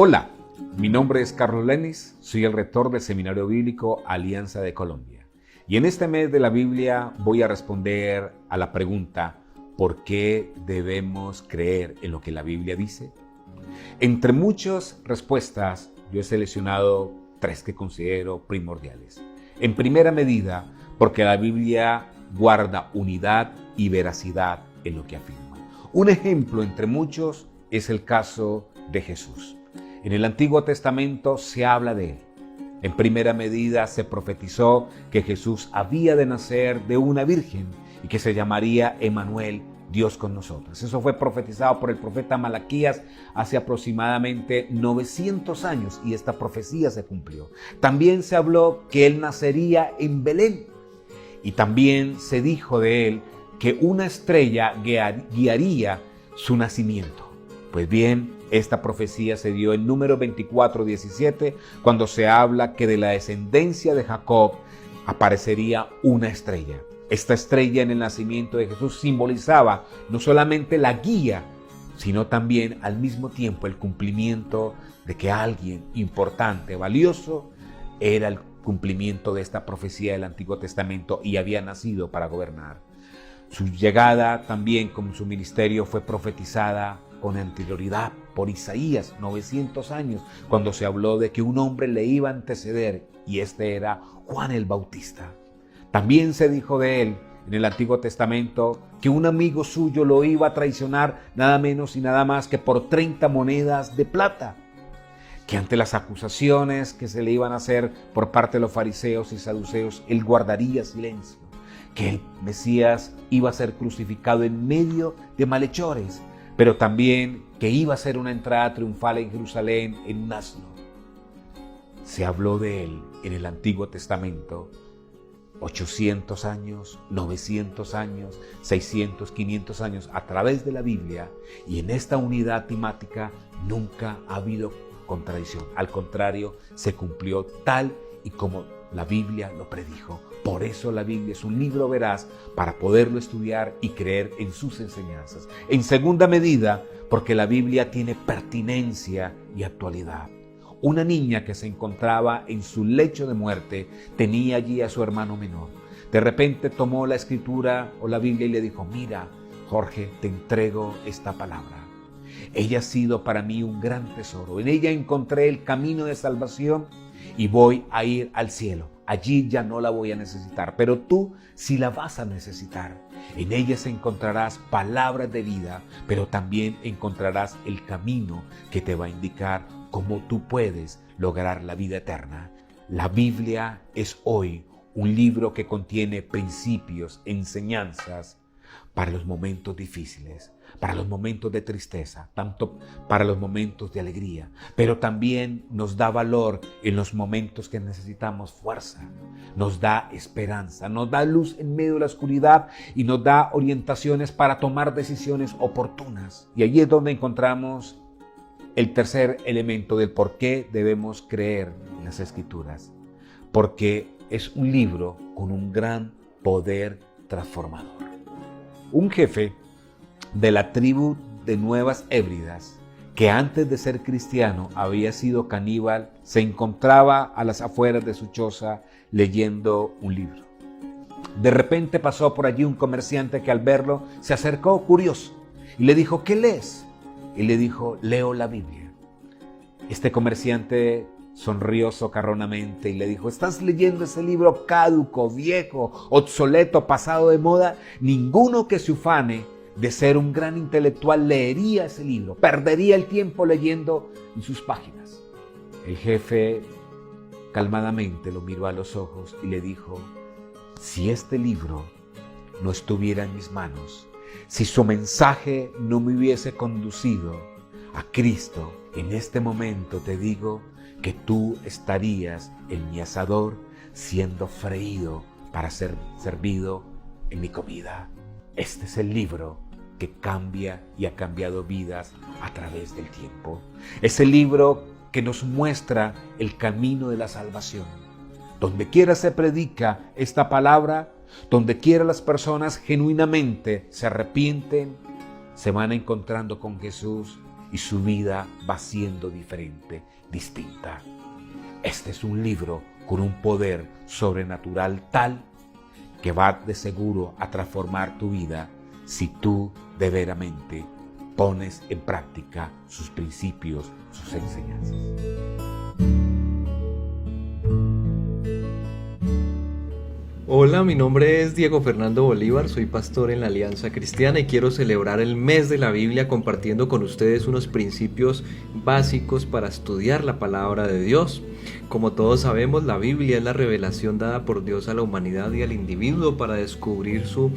Hola, mi nombre es Carlos Lenis, soy el rector del Seminario Bíblico Alianza de Colombia. Y en este mes de la Biblia voy a responder a la pregunta, ¿por qué debemos creer en lo que la Biblia dice? Entre muchas respuestas, yo he seleccionado 3 que considero primordiales. En primera medida, porque la Biblia guarda unidad y veracidad en lo que afirma. Un ejemplo entre muchos es el caso de Jesús. En el Antiguo Testamento se habla de él. En primera medida se profetizó que Jesús había de nacer de una virgen y que se llamaría Emmanuel, Dios con nosotros. Eso fue profetizado por el profeta Malaquías hace aproximadamente 900 años y esta profecía se cumplió. También se habló que él nacería en Belén y también se dijo de él que una estrella guiaría su nacimiento. Pues bien, esta profecía se dio en Números 24:17, cuando se habla que de la descendencia de Jacob aparecería una estrella. Esta estrella en el nacimiento de Jesús simbolizaba no solamente la guía, sino también al mismo tiempo el cumplimiento de que alguien importante, valioso, era el cumplimiento de esta profecía del Antiguo Testamento y había nacido para gobernar. Su llegada también, como su ministerio, fue profetizada con anterioridad por Isaías, 900 años, cuando se habló de que un hombre le iba a anteceder y este era Juan el Bautista. También se dijo de él en el Antiguo Testamento que un amigo suyo lo iba a traicionar nada menos y nada más que por 30 monedas de plata, que ante las acusaciones que se le iban a hacer por parte de los fariseos y saduceos, él guardaría silencio, que el Mesías iba a ser crucificado en medio de malhechores, pero también que iba a ser una entrada triunfal en Jerusalén en un asno. Se habló de él en el Antiguo Testamento 800 años, 900 años, 600, 500 años a través de la Biblia, y en esta unidad temática nunca ha habido contradicción. Al contrario, se cumplió tal y como la Biblia lo predijo. Por eso la Biblia es un libro veraz para poderlo estudiar y creer en sus enseñanzas. En segunda medida, porque la Biblia tiene pertinencia y actualidad. Una niña que se encontraba en su lecho de muerte tenía allí a su hermano menor. De repente tomó la escritura o la Biblia y le dijo: mira, Jorge, te entrego esta palabra. Ella ha sido para mí un gran tesoro. En ella encontré el camino de salvación y voy a ir al cielo. Allí ya no la voy a necesitar, pero tú sí la vas a necesitar. En ellas encontrarás palabras de vida, pero también encontrarás el camino que te va a indicar cómo tú puedes lograr la vida eterna. La Biblia es hoy un libro que contiene principios, enseñanzas para los momentos difíciles, para los momentos de tristeza, tanto para los momentos de alegría, pero también nos da valor en los momentos que necesitamos fuerza, nos da esperanza, nos da luz en medio de la oscuridad y nos da orientaciones para tomar decisiones oportunas. Y allí es donde encontramos el tercer elemento del por qué debemos creer en las Escrituras, porque es un libro con un gran poder transformador. Un jefe de la tribu de Nuevas Hébridas, que antes de ser cristiano había sido caníbal, se encontraba a las afueras de su choza leyendo un libro. De repente pasó por allí un comerciante que al verlo se acercó curioso y le dijo: ¿qué lees? Y le dijo: leo la Biblia. Este comerciante sonrió socarronamente y le dijo: ¿estás leyendo ese libro caduco, viejo, obsoleto, pasado de moda? Ninguno que se ufane de ser un gran intelectual leería ese libro, perdería el tiempo leyendo en sus páginas. El jefe calmadamente lo miró a los ojos y le dijo: si este libro no estuviera en mis manos, si su mensaje no me hubiese conducido a Cristo, en este momento te digo que tú estarías en mi asador siendo freído para ser servido en mi comida. Este es el libro que cambia y ha cambiado vidas a través del tiempo. Es el libro que nos muestra el camino de la salvación. Donde quiera se predica esta palabra, donde quiera las personas genuinamente se arrepienten, se van encontrando con Jesús y su vida va siendo diferente, distinta. Este es un libro con un poder sobrenatural tal que va de seguro a transformar tu vida si tú de veramente pones en práctica sus principios, sus enseñanzas. Hola, mi nombre es Diego Fernando Bolívar, soy pastor en la Alianza Cristiana y quiero celebrar el mes de la Biblia compartiendo con ustedes unos principios básicos para estudiar la palabra de Dios. Como todos sabemos, la Biblia es la revelación dada por Dios a la humanidad y al individuo para descubrir su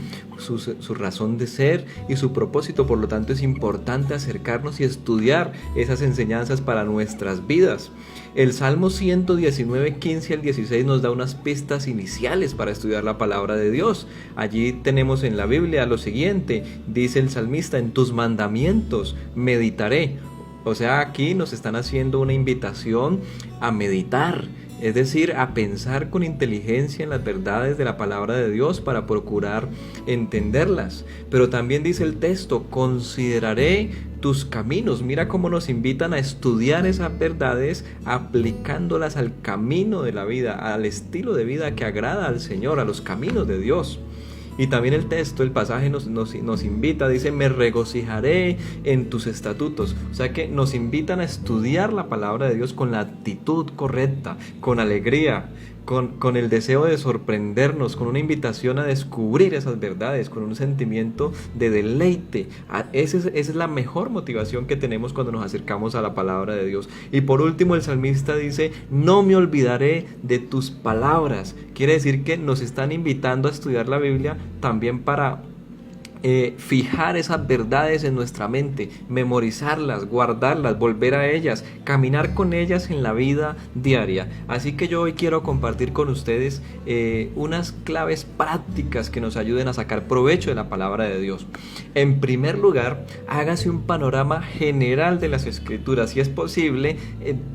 razón de ser y su propósito. Por lo tanto, es importante acercarnos y estudiar esas enseñanzas para nuestras vidas. El Salmo 119, 15 al 16 nos da unas pistas iniciales para estudiar la palabra de Dios. Allí tenemos en la Biblia lo siguiente, dice el salmista: en tus mandamientos meditaré. O sea, aquí nos están haciendo una invitación a meditar, es decir, a pensar con inteligencia en las verdades de la palabra de Dios para procurar entenderlas. Pero también dice el texto: consideraré tus caminos. Mira cómo nos invitan a estudiar esas verdades aplicándolas al camino de la vida, al estilo de vida que agrada al Señor, a los caminos de Dios. Y también el texto, el pasaje nos invita, dice: me regocijaré en tus estatutos. O sea que nos invitan a estudiar la palabra de Dios con la actitud correcta, con alegría, con el deseo de sorprendernos, con una invitación a descubrir esas verdades, con un sentimiento de deleite. Esa es la mejor motivación que tenemos cuando nos acercamos a la palabra de Dios. Y por último, el salmista dice: no me olvidaré de tus palabras. Quiere decir que nos están invitando a estudiar la Biblia también para fijar esas verdades en nuestra mente, memorizarlas, guardarlas, volver a ellas, caminar con ellas en la vida diaria. Así que yo hoy quiero compartir con ustedes unas claves prácticas que nos ayuden a sacar provecho de la palabra de Dios. En primer lugar, hágase un panorama general de las Escrituras. Si es posible,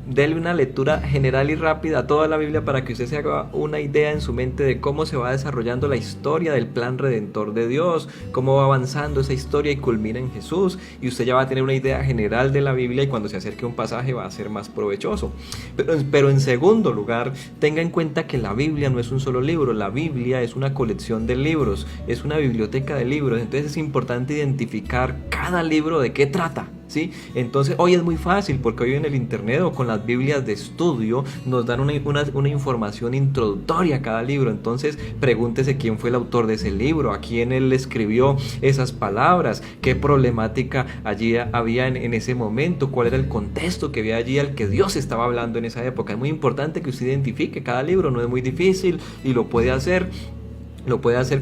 déle una lectura general y rápida a toda la Biblia para que usted se haga una idea en su mente de cómo se va desarrollando la historia del plan redentor de Dios, cómo va avanzando esa historia y culmina en Jesús, y usted ya va a tener una idea general de la Biblia y cuando se acerque a un pasaje va a ser más provechoso. Pero en segundo lugar, tenga en cuenta que la Biblia no es un solo libro. La Biblia es una colección de libros, es una biblioteca de libros. Entonces es importante identificar cada libro de qué trata, ¿sí? Entonces hoy es muy fácil porque hoy en el internet o con las Biblias de estudio nos dan una información introductoria a cada libro. Entonces pregúntese quién fue el autor de ese libro, a quién él escribió esas palabras, qué problemática allí había en ese momento, cuál era el contexto que había allí al que Dios estaba hablando en esa época. Es muy importante que usted identifique cada libro, no es muy difícil y lo puede hacer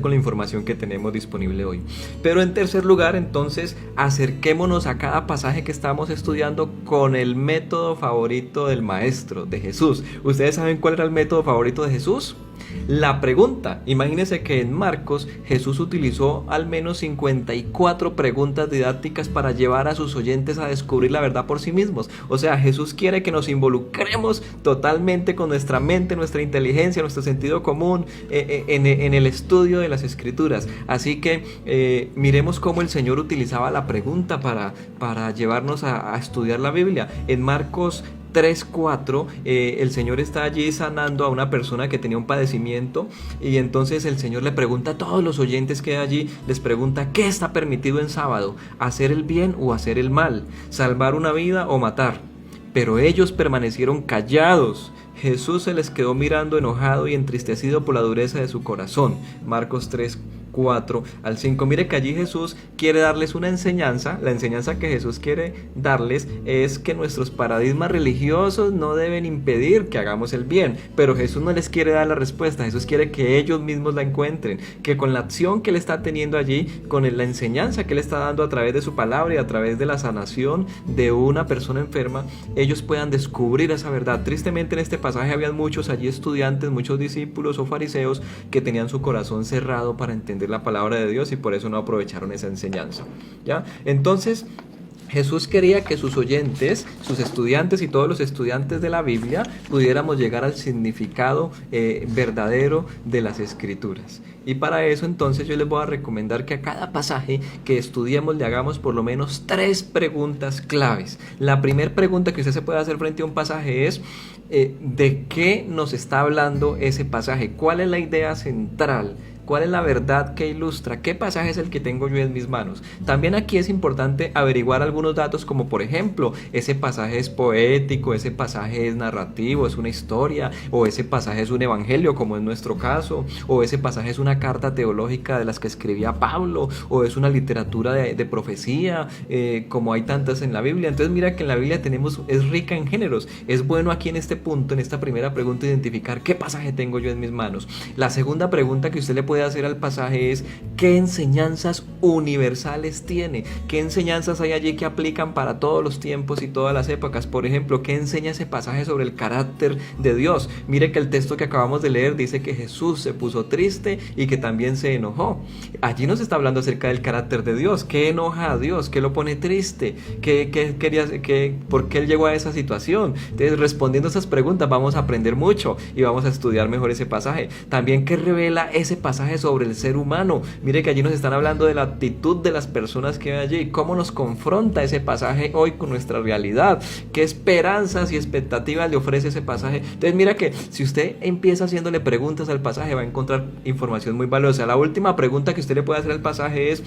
con la información que tenemos disponible hoy. Pero en tercer lugar, entonces, acerquémonos a cada pasaje que estamos estudiando con el método favorito del maestro, de Jesús. ¿Ustedes saben cuál era el método favorito de Jesús? La pregunta. Imagínense que en Marcos Jesús utilizó al menos 54 preguntas didácticas para llevar a sus oyentes a descubrir la verdad por sí mismos. O sea, Jesús quiere que nos involucremos totalmente con nuestra mente, nuestra inteligencia, nuestro sentido común en el estudio de las Escrituras. Así que miremos cómo el Señor utilizaba la pregunta para llevarnos a estudiar la Biblia. En Marcos 3:4, el Señor está allí sanando a una persona que tenía un padecimiento, y entonces el Señor le pregunta a todos los oyentes que hay allí, les pregunta: ¿qué está permitido en sábado? ¿Hacer el bien o hacer el mal? ¿Salvar una vida o matar? Pero ellos permanecieron callados. Jesús se les quedó mirando enojado y entristecido por la dureza de su corazón. Marcos 3:4 al 5. Mire que allí Jesús quiere darles una enseñanza. La enseñanza que Jesús quiere darles es que nuestros paradigmas religiosos no deben impedir que hagamos el bien. Pero Jesús no les quiere dar la respuesta. Jesús quiere que ellos mismos la encuentren. Que con la acción que Él está teniendo allí, con la enseñanza que Él está dando a través de su palabra y a través de la sanación de una persona enferma, ellos puedan descubrir esa verdad. Tristemente en este pasaje habían muchos allí estudiantes, muchos discípulos o fariseos que tenían su corazón cerrado para entender la palabra de Dios y por eso no aprovecharon esa enseñanza, ¿ya? Entonces, Jesús quería que sus oyentes, sus estudiantes y todos los estudiantes de la Biblia pudiéramos llegar al significado verdadero de las Escrituras. Y para eso entonces yo les voy a recomendar que a cada pasaje que estudiemos le hagamos por lo menos 3 preguntas claves. La primera pregunta que usted se puede hacer frente a un pasaje es ¿de qué nos está hablando ese pasaje? ¿Cuál es la idea central? ¿Cuál es la verdad que ilustra? ¿Qué pasaje es el que tengo yo en mis manos? También aquí es importante averiguar algunos datos como por ejemplo, ese pasaje es poético, ese pasaje es narrativo, es una historia, o ese pasaje es un evangelio como en nuestro caso, o ese pasaje es una carta teológica de las que escribía Pablo, o es una literatura de profecía, como hay tantas en la Biblia. Entonces mira que en la Biblia es rica en géneros. Es bueno aquí en este punto, en esta primera pregunta, identificar qué pasaje tengo yo en mis manos. La segunda pregunta que usted le puede hacer al pasaje es ¿qué enseñanzas universales tiene? ¿Qué enseñanzas hay allí que aplican para todos los tiempos y todas las épocas? Por ejemplo, ¿qué enseña ese pasaje sobre el carácter de Dios? Mire que el texto que acabamos de leer dice que Jesús se puso triste y que también se enojó. Allí nos está hablando acerca del carácter de Dios. ¿Qué enoja a Dios? ¿Qué lo pone triste? ¿Por qué él llegó a esa situación? Entonces, respondiendo a esas preguntas vamos a aprender mucho y vamos a estudiar mejor ese pasaje. También, ¿qué revela ese pasaje sobre el ser humano? Mire que allí nos están hablando de la actitud de las personas que hay allí, cómo nos confronta ese pasaje hoy con nuestra realidad, qué esperanzas y expectativas le ofrece ese pasaje. Entonces mira que si usted empieza haciéndole preguntas al pasaje va a encontrar información muy valiosa. La última pregunta que usted le puede hacer al pasaje es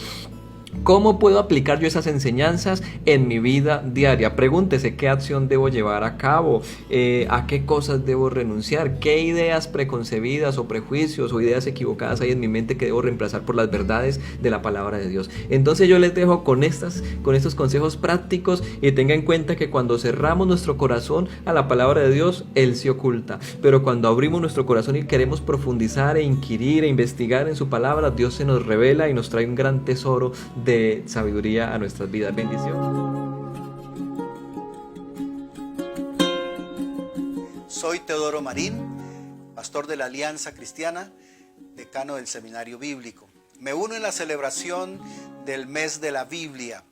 ¿cómo puedo aplicar yo esas enseñanzas en mi vida diaria? Pregúntese qué acción debo llevar a cabo, a qué cosas debo renunciar, qué ideas preconcebidas o prejuicios o ideas equivocadas hay en mi mente que debo reemplazar por las verdades de la palabra de Dios. Entonces yo les dejo con estos consejos prácticos y tenga en cuenta que cuando cerramos nuestro corazón a la palabra de Dios, Él se oculta. Pero cuando abrimos nuestro corazón y queremos profundizar e inquirir e investigar en su palabra, Dios se nos revela y nos trae un gran tesoro de sabiduría a nuestras vidas. Bendiciones. Soy Teodoro Marín, pastor de la Alianza Cristiana, decano del Seminario Bíblico. Me uno en la celebración del mes de la Biblia.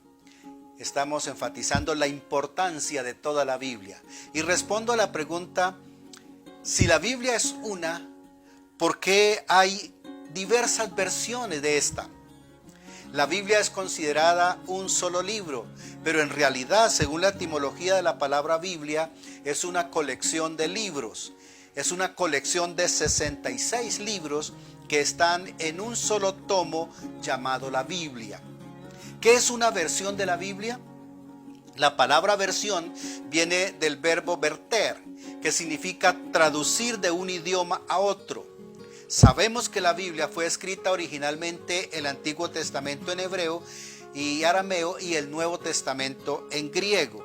Estamos enfatizando la importancia de toda la Biblia. Y respondo a la pregunta, si la Biblia es una, ¿por qué hay diversas versiones de esta? La Biblia es considerada un solo libro, pero en realidad, según la etimología de la palabra Biblia, es una colección de libros. Es una colección de 66 libros que están en un solo tomo llamado la Biblia. ¿Qué es una versión de la Biblia? La palabra versión viene del verbo verter, que significa traducir de un idioma a otro. Sabemos que la Biblia fue escrita originalmente el Antiguo Testamento en hebreo y arameo y el Nuevo Testamento en griego.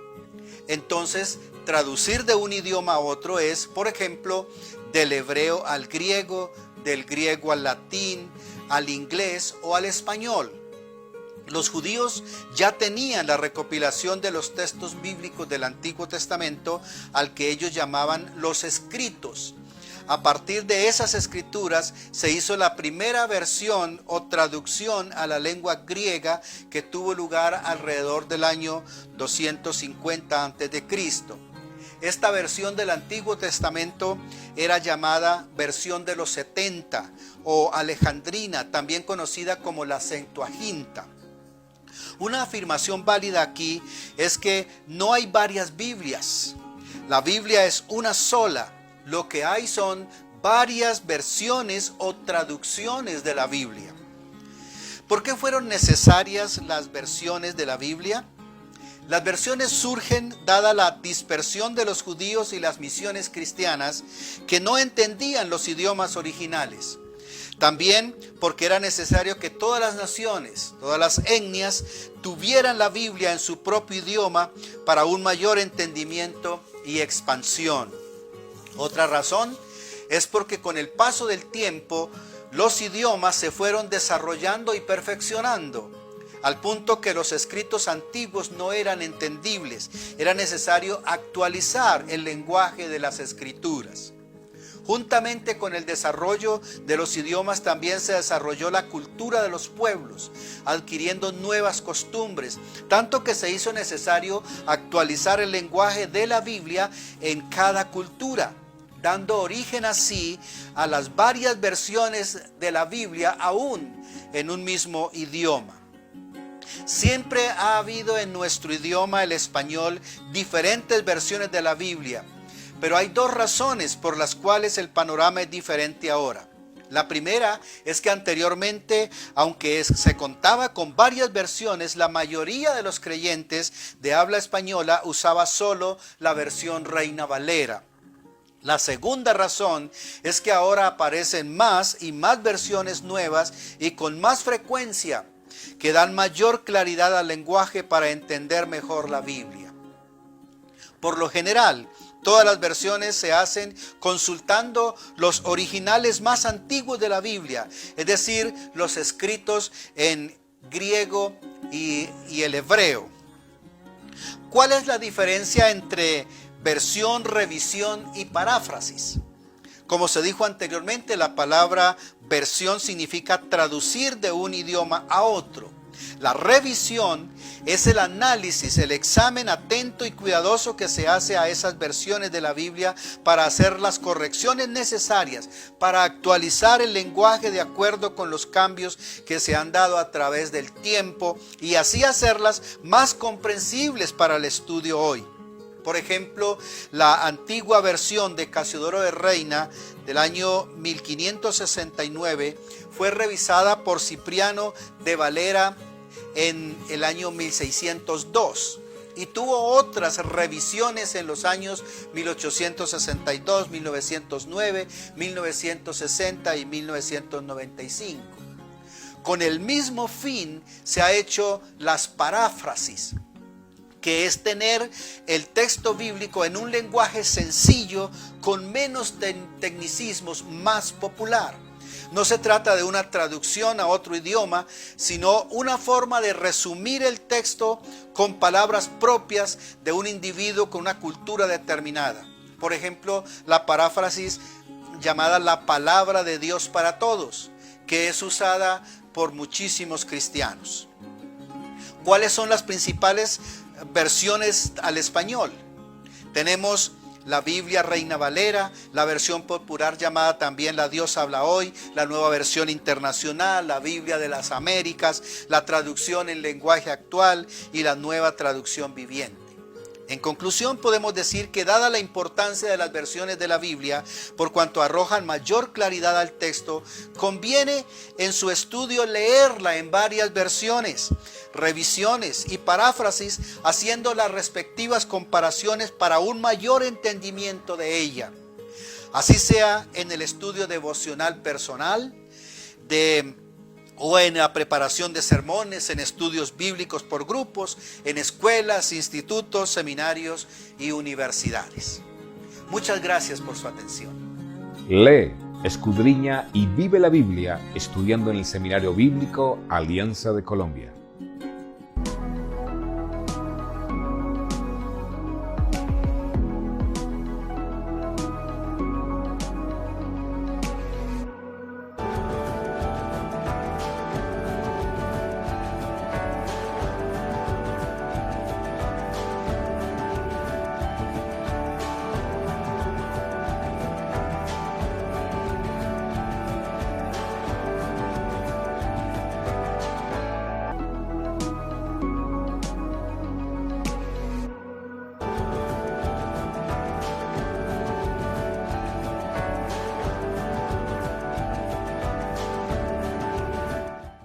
Entonces, traducir de un idioma a otro es, por ejemplo, del hebreo al griego, del griego al latín, al inglés o al español. Los judíos ya tenían la recopilación de los textos bíblicos del Antiguo Testamento, al que ellos llamaban los escritos. A partir de esas escrituras se hizo la primera versión o traducción a la lengua griega que tuvo lugar alrededor del año 250 a.C. Esta versión del Antiguo Testamento era llamada versión de los 70 o alejandrina, también conocida como la Septuaginta. Una afirmación válida aquí es que no hay varias Biblias. La Biblia es una sola. Lo que hay son varias versiones o traducciones de la Biblia. ¿Por qué fueron necesarias las versiones de la Biblia? Las versiones surgen dada la dispersión de los judíos y las misiones cristianas que no entendían los idiomas originales. También porque era necesario que todas las naciones, todas las etnias, tuvieran la Biblia en su propio idioma para un mayor entendimiento y expansión. Otra razón es porque con el paso del tiempo los idiomas se fueron desarrollando y perfeccionando, al punto que los escritos antiguos no eran entendibles. Era necesario actualizar el lenguaje de las escrituras. Juntamente con el desarrollo de los idiomas también se desarrolló la cultura de los pueblos, adquiriendo nuevas costumbres, tanto que se hizo necesario actualizar el lenguaje de la Biblia en cada cultura, dando origen así a las varias versiones de la Biblia aún en un mismo idioma. Siempre ha habido en nuestro idioma, el español, diferentes versiones de la Biblia, pero hay dos razones por las cuales el panorama es diferente ahora. La primera es que anteriormente, aunque se contaba con varias versiones, la mayoría de los creyentes de habla española usaba solo la versión Reina Valera. La segunda razón es que ahora aparecen más y más versiones nuevas y con más frecuencia que dan mayor claridad al lenguaje para entender mejor la Biblia. Por lo general, todas las versiones se hacen consultando los originales más antiguos de la Biblia, es decir, los escritos en griego y el hebreo. ¿Cuál es la diferencia entre versión, revisión y paráfrasis? Como se dijo anteriormente, la palabra versión significa traducir de un idioma a otro. La revisión es el análisis, el examen atento y cuidadoso que se hace a esas versiones de la Biblia para hacer las correcciones necesarias, para actualizar el lenguaje de acuerdo con los cambios que se han dado a través del tiempo y así hacerlas más comprensibles para el estudio hoy. Por ejemplo, la antigua versión de Casiodoro de Reina del año 1569 fue revisada por Cipriano de Valera en el año 1602 y tuvo otras revisiones en los años 1862, 1909, 1960 y 1995. Con el mismo fin se ha hecho las paráfrasis, que es tener el texto bíblico en un lenguaje sencillo, con menos tecnicismos, más popular. No se trata de una traducción a otro idioma, sino una forma de resumir el texto con palabras propias de un individuo con una cultura determinada. Por ejemplo, la paráfrasis llamada la palabra de Dios para todos, que es usada por muchísimos cristianos. ¿Cuáles son las principales versiones al español? Tenemos la Biblia Reina Valera, la versión popular llamada también La Dios habla hoy, la Nueva Versión Internacional, la Biblia de las Américas, la traducción en lenguaje actual y la Nueva Traducción Viviente. En conclusión, podemos decir que dada la importancia de las versiones de la Biblia, por cuanto arrojan mayor claridad al texto, conviene en su estudio leerla en varias versiones, revisiones y paráfrasis, haciendo las respectivas comparaciones para un mayor entendimiento de ella. Así sea en el estudio devocional personal, o en la preparación de sermones, en estudios bíblicos por grupos, en escuelas, institutos, seminarios y universidades. Muchas gracias por su atención. Lee, escudriña y vive la Biblia estudiando en el Seminario Bíblico Alianza de Colombia.